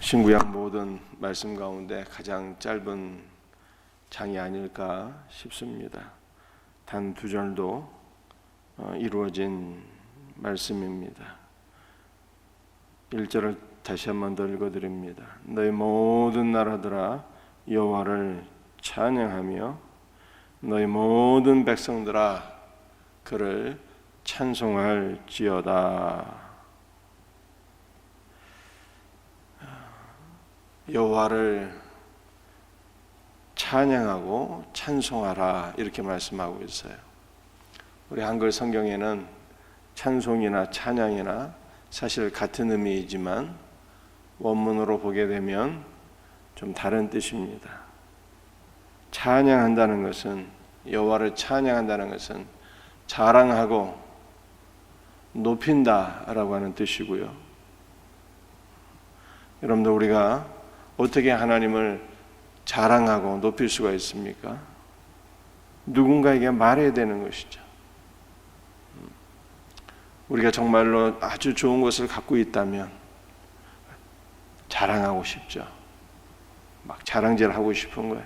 신구약 모든 말씀 가운데 가장 짧은 장이 아닐까 싶습니다. 단 두 절도 이루어진 말씀입니다. 1절을 다시 한 번 더 읽어드립니다. 너희 모든 나라들아 여호와를 찬양하며 너희 모든 백성들아 그를 찬송할지어다. 여호와를 찬양하고 찬송하라 이렇게 말씀하고 있어요. 우리 한글 성경에는 찬송이나 찬양이나 사실 같은 의미이지만 원문으로 보게 되면 좀 다른 뜻입니다. 찬양한다는 것은, 여호와를 찬양한다는 것은 자랑하고 높인다라고 하는 뜻이고요. 여러분들, 우리가 어떻게 하나님을 자랑하고 높일 수가 있습니까? 누군가에게 말해야 되는 것이죠. 우리가 정말로 아주 좋은 것을 갖고 있다면 자랑하고 싶죠. 막 자랑질 하고 싶은 거예요.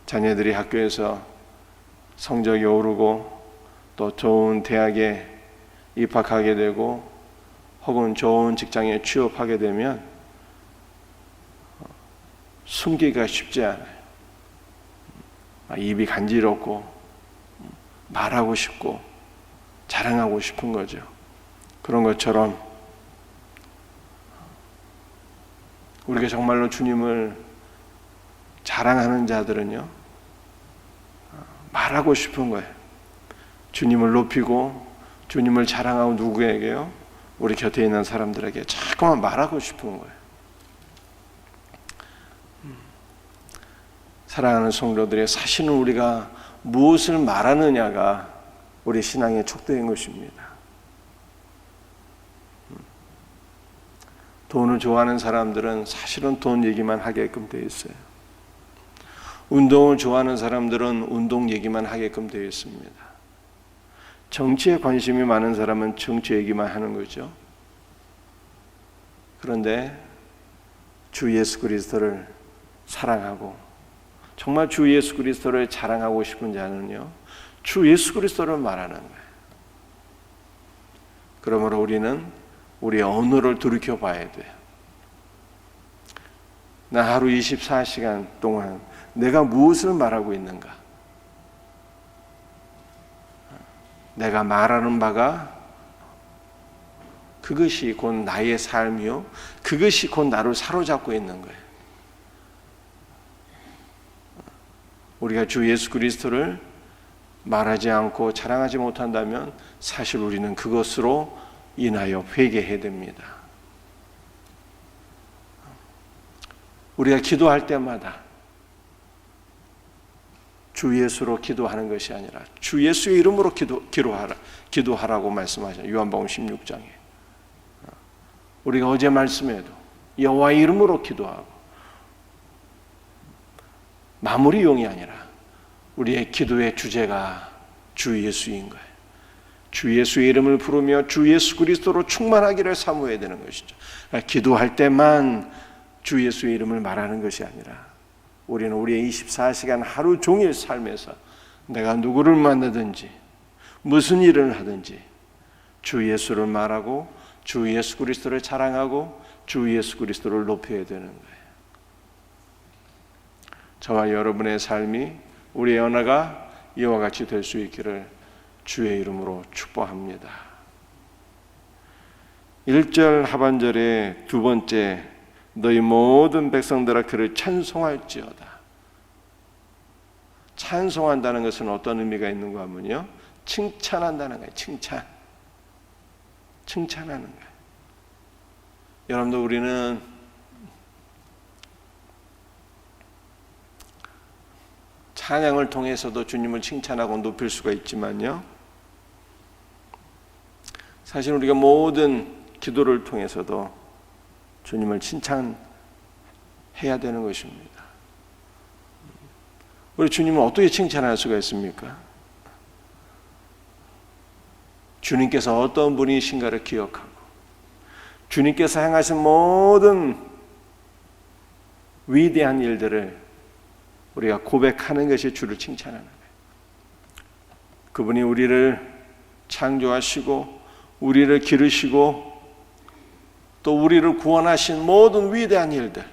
자녀들이 학교에서 성적이 오르고 또 좋은 대학에 입학하게 되고 혹은 좋은 직장에 취업하게 되면 숨기기가 쉽지 않아요. 입이 간지럽고 말하고 싶고 자랑하고 싶은 거죠. 그런 것처럼 우리가 정말로 주님을 자랑하는 자들은요, 말하고 싶은 거예요. 주님을 높이고 주님을 자랑하고 누구에게요? 우리 곁에 있는 사람들에게 자꾸만 말하고 싶은 거예요. 사랑하는 성도들의, 사실은 우리가 무엇을 말하느냐가 우리 신앙의 촉도인 것입니다. 돈을 좋아하는 사람들은 사실은 돈 얘기만 하게끔 되어 있어요. 운동을 좋아하는 사람들은 운동 얘기만 하게끔 되어 있습니다. 정치에 관심이 많은 사람은 정치 얘기만 하는 거죠. 그런데 주 예수 그리스도를 사랑하고 정말 주 예수 그리스도를 자랑하고 싶은 자는요, 주 예수 그리스도를 말하는 거예요. 그러므로 우리는 우리의 언어를 돌이켜 봐야 돼요. 나 하루 24시간 동안 내가 무엇을 말하고 있는가? 내가 말하는 바가 그것이 곧 나의 삶이요, 그것이 곧 나를 사로잡고 있는 거예요. 우리가 주 예수 그리스도를 말하지 않고 자랑하지 못한다면 사실 우리는 그것으로 인하여 회개해야 됩니다. 우리가 기도할 때마다 주 예수로 기도하는 것이 아니라 주 예수의 이름으로 기도하라고 말씀하잖아요. 요한복음 16장에. 우리가 어제 말씀에도 여호와의 이름으로 기도하고, 마무리용이 아니라 우리의 기도의 주제가 주 예수인 거예요. 주 예수의 이름을 부르며 주 예수 그리스도로 충만하기를 사모해야 되는 것이죠. 기도할 때만 주 예수의 이름을 말하는 것이 아니라 우리는 우리의 24시간 하루 종일 삶에서 내가 누구를 만나든지 무슨 일을 하든지 주 예수를 말하고 주 예수 그리스도를 자랑하고 주 예수 그리스도를 높여야 되는 거예요. 저와 여러분의 삶이, 우리의 언어가 이와 같이 될 수 있기를 주의 이름으로 축복합니다. 1절 하반절의 두 번째, 너희 모든 백성들아 그를 찬송할지어다. 찬송한다는 것은 어떤 의미가 있는가 하면요, 칭찬한다는 거예요. 칭찬하는 거예요. 여러분들, 우리는 찬양을 통해서도 주님을 칭찬하고 높일 수가 있지만요, 사실 우리가 모든 기도를 통해서도 주님을 칭찬해야 되는 것입니다. 우리 주님을 어떻게 칭찬할 수가 있습니까? 주님께서 어떤 분이신가를 기억하고 주님께서 행하신 모든 위대한 일들을 우리가 고백하는 것이 주를 칭찬하는 거예요. 그분이 우리를 창조하시고 우리를 기르시고 또 우리를 구원하신 모든 위대한 일들,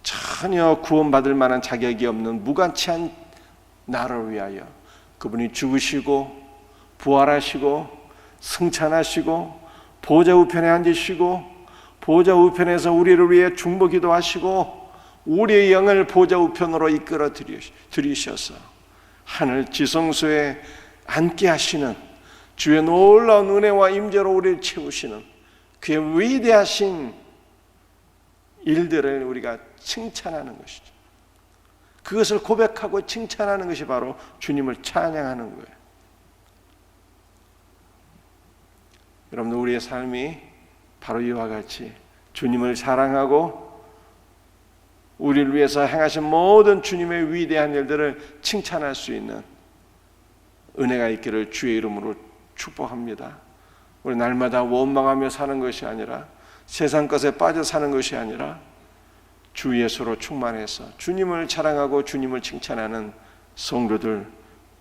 전혀 구원받을 만한 자격이 없는 무가치한 나를 위하여 그분이 죽으시고 부활하시고 승천하시고 보좌 우편에 앉으시고 보좌 우편에서 우리를 위해 중보기도 하시고 우리의 영을 보좌 우편으로 이끌어 들이셔서 하늘 지성소에 앉게 하시는 주의 놀라운 은혜와 임재로 우리를 채우시는 그의 위대하신 일들을 우리가 칭찬하는 것이죠. 그것을 고백하고 칭찬하는 것이 바로 주님을 찬양하는 거예요. 여러분, 우리의 삶이 바로 이와 같이 주님을 사랑하고 우리를 위해서 행하신 모든 주님의 위대한 일들을 칭찬할 수 있는 은혜가 있기를 주의 이름으로 축복합니다. 우리 날마다 원망하며 사는 것이 아니라 세상 것에 빠져 사는 것이 아니라 주 예수로 충만해서 주님을 자랑하고 주님을 칭찬하는 성도들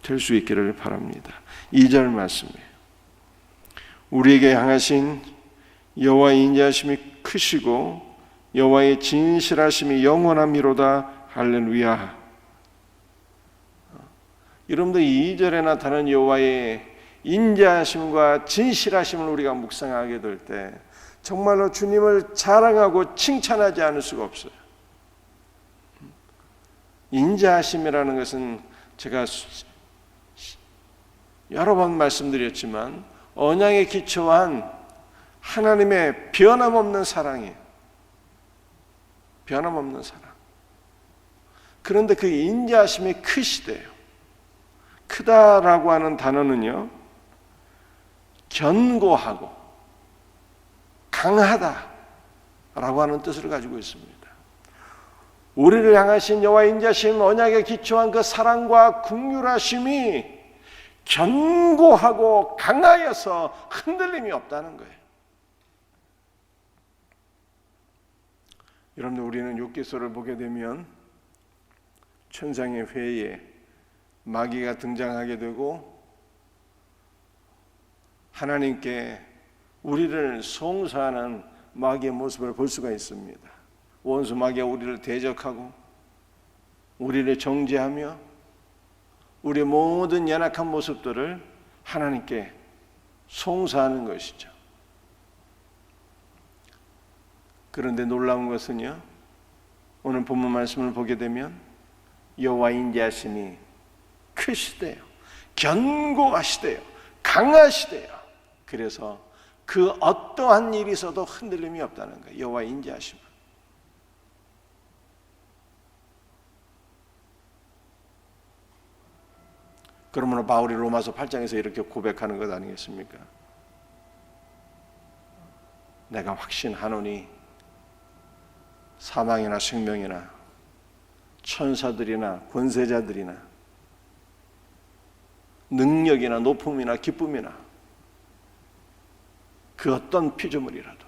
될 수 있기를 바랍니다. 2절 말씀이에요. 우리에게 향하신 여호와의 인자하심이 크시고 여호와의 진실하심이 영원함이로다. 할렐루야. 여러분들 2절에 나타나는 여호와의 인자하심과 진실하심을 우리가 묵상하게 될 때 정말로 주님을 자랑하고 칭찬하지 않을 수가 없어요. 인자하심이라는 것은 제가 여러 번 말씀드렸지만 언약에 기초한 하나님의 변함없는 사랑이에요. 변함없는 사랑. 그런데 그 인자하심이 크시대요. 크다라고 하는 단어는요, 견고하고 강하다라고 하는 뜻을 가지고 있습니다. 우리를 향하신 여호와의 인자하심, 언약에 기초한 그 사랑과 긍휼하심이 견고하고 강하여서 흔들림이 없다는 거예요. 여러분들, 우리는 욥기서를 보게 되면 천상의 회의에 마귀가 등장하게 되고 하나님께 우리를 송사하는 마귀의 모습을 볼 수가 있습니다. 원수 마귀가 우리를 대적하고 우리를 정죄하며 우리의 모든 연약한 모습들을 하나님께 송사하는 것이죠. 그런데 놀라운 것은요, 오늘 본문 말씀을 보게 되면 여호와의 인자하심이 크시대요, 견고하시대요, 강하시대요. 그래서 그 어떠한 일이 있어도 흔들림이 없다는 거예요. 여호와의 인자하심은. 그러므로 바울이 로마서 8장에서 이렇게 고백하는 것 아니겠습니까? 내가 확신하노니 사망이나 생명이나 천사들이나 권세자들이나 능력이나 높음이나 기쁨이나 그 어떤 피조물이라도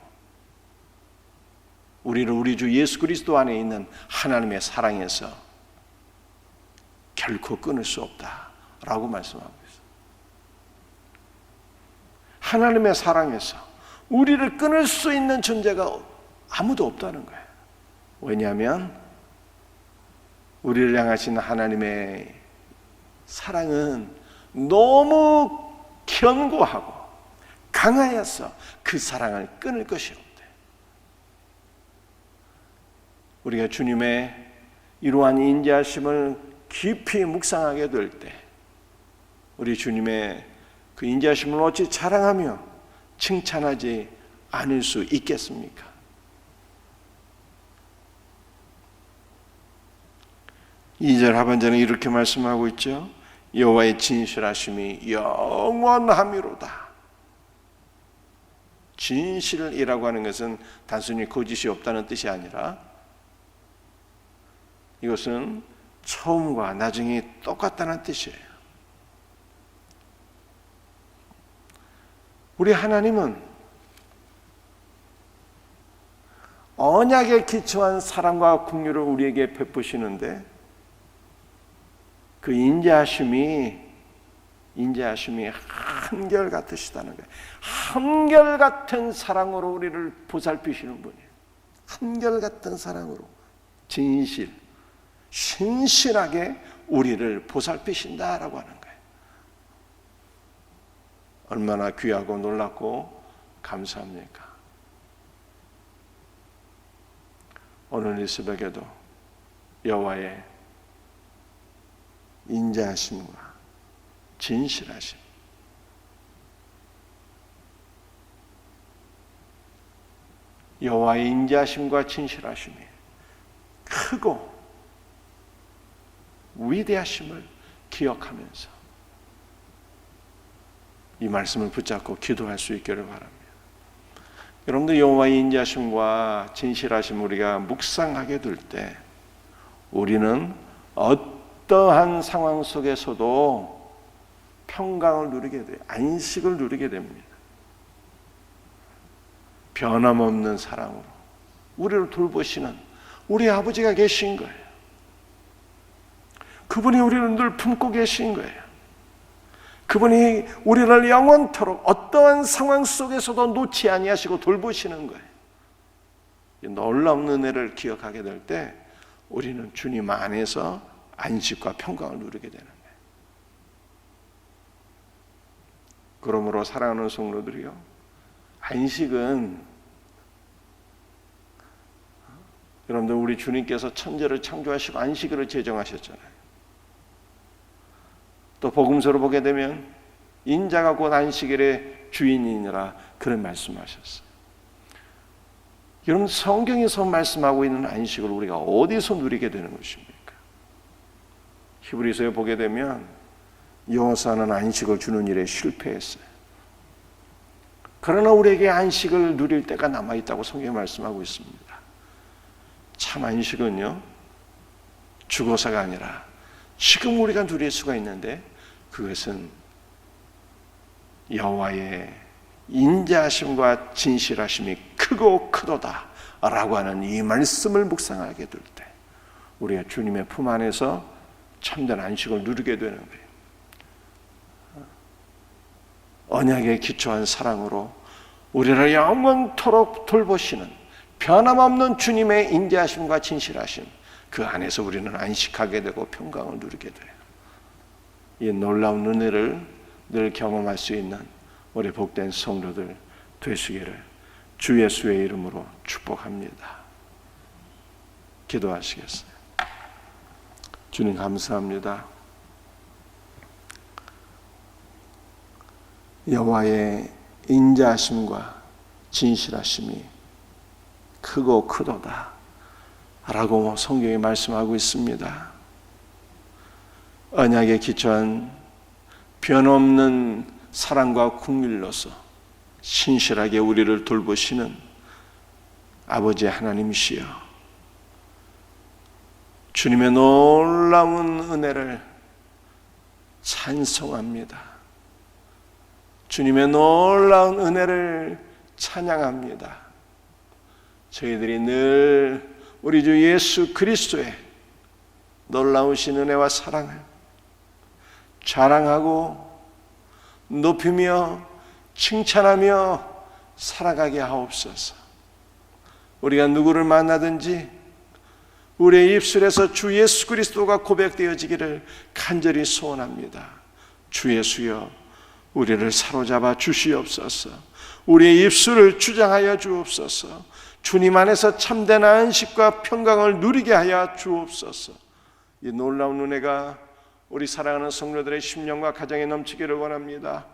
우리를 우리 주 예수 그리스도 안에 있는 하나님의 사랑에서 결코 끊을 수 없다라고 말씀하고 있어요. 하나님의 사랑에서 우리를 끊을 수 있는 존재가 아무도 없다는 거예요. 왜냐하면 우리를 향하신 하나님의 사랑은 너무 견고하고 강하여서 그 사랑을 끊을 것이 없대. 우리가 주님의 이러한 인자하심을 깊이 묵상하게 될 때 우리 주님의 그 인자하심을 어찌 자랑하며 칭찬하지 않을 수 있겠습니까? 이 절 하반절은 이렇게 말씀하고 있죠. 여호와의 진실하심이 영원함이로다. 진실이라고 하는 것은 단순히 거짓이 없다는 뜻이 아니라 이것은 처음과 나중이 똑같다는 뜻이에요. 우리 하나님은 언약에 기초한 사랑과 긍휼을 우리에게 베푸시는데 그 인자하심이 한결같으시다는 거예요. 한결같은 사랑으로 우리를 보살피시는 분이에요. 한결같은 사랑으로 신실하게 우리를 보살피신다라고 하는 거예요. 얼마나 귀하고 놀랍고 감사합니까? 오늘 이 새벽에도 여호와의 인자하심과 진실하심, 여호와의 인자하심과 진실하심이 크고 위대하심을 기억하면서 이 말씀을 붙잡고 기도할 수 있기를 바랍니다. 여러분들, 여호와의 인자하심과 진실하심 우리가 묵상하게 될 때 우리는 어떠한 상황 속에서도 평강을 누리게 돼요. 안식을 누리게 됩니다. 변함없는 사랑으로 우리를 돌보시는 우리 아버지가 계신 거예요. 그분이 우리를 늘 품고 계신 거예요. 그분이 우리를 영원토록 어떠한 상황 속에서도 놓지 아니하시고 돌보시는 거예요. 이 놀라운 은혜를 기억하게 될 때 우리는 주님 안에서 안식과 평강을 누리게 되는 거예요. 그러므로 사랑하는 성도들이요, 안식은 여러분들, 우리 주님께서 천지를 창조하시고 안식일을 제정하셨잖아요. 또 복음서로 보게 되면 인자가 곧 안식일의 주인이니라 그런 말씀하셨어요. 여러분, 성경에서 말씀하고 있는 안식을 우리가 어디서 누리게 되는 것입니까? 히브리서에 보게 되면 여호사는 안식을 주는 일에 실패했어요. 그러나 우리에게 안식을 누릴 때가 남아있다고 성경이 말씀하고 있습니다. 참 안식은요, 죽어서가 아니라 지금 우리가 누릴 수가 있는데 그것은 여호와의 인자하심과 진실하심이 크고 크도다 라고 하는 이 말씀을 묵상하게 될 때 우리가 주님의 품 안에서 참된 안식을 누리게 되는 거예요. 언약에 기초한 사랑으로 우리를 영원토록 돌보시는 변함없는 주님의 인자하심과 진실하심, 그 안에서 우리는 안식하게 되고 평강을 누리게 돼요. 이 놀라운 은혜를 늘 경험할 수 있는 우리 복된 성도들 되시기를 주 예수의 이름으로 축복합니다. 기도하시겠어요? 주님, 감사합니다. 여호와의 인자하심과 진실하심이 크고 크도다 라고 성경이 말씀하고 있습니다. 언약에 기초한 변없는 사랑과 긍휼로서 신실하게 우리를 돌보시는 아버지 하나님이시여, 주님의 놀라운 은혜를 찬송합니다. 주님의 놀라운 은혜를 찬양합니다. 저희들이 늘 우리 주 예수 그리스도의 놀라우신 은혜와 사랑을 자랑하고 높이며 칭찬하며 살아가게 하옵소서. 우리가 누구를 만나든지 우리의 입술에서 주 예수 그리스도가 고백되어지기를 간절히 소원합니다. 주 예수여, 우리를 사로잡아 주시옵소서. 우리의 입술을 주장하여 주옵소서. 주님 안에서 참된 안식과 평강을 누리게 하여 주옵소서. 이 놀라운 은혜가 우리 사랑하는 성도들의 심령과 가정에 넘치기를 원합니다.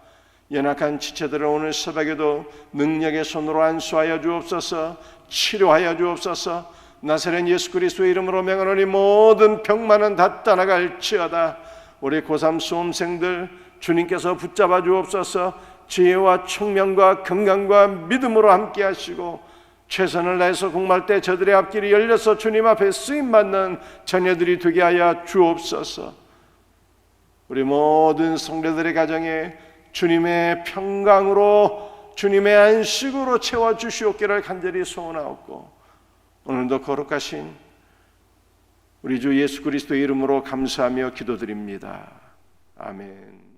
연약한 지체들을 오늘 새벽에도 능력의 손으로 안수하여 주옵소서. 치료하여 주옵소서. 나사렛 예수 그리스도의 이름으로 명하노니 모든 병만은 다 떠나갈지어다. 우리 고3 수험생들 주님께서 붙잡아 주옵소서. 지혜와 총명과 건강과 믿음으로 함께 하시고 최선을 다해서 공부할 때 저들의 앞길이 열려서 주님 앞에 쓰임받는 자녀들이 되게 하여 주옵소서. 우리 모든 성도들의 가정에 주님의 평강으로 주님의 안식으로 채워주시옵기를 간절히 소원하옵고, 오늘도 거룩하신 우리 주 예수 그리스도의 이름으로 감사하며 기도드립니다. 아멘.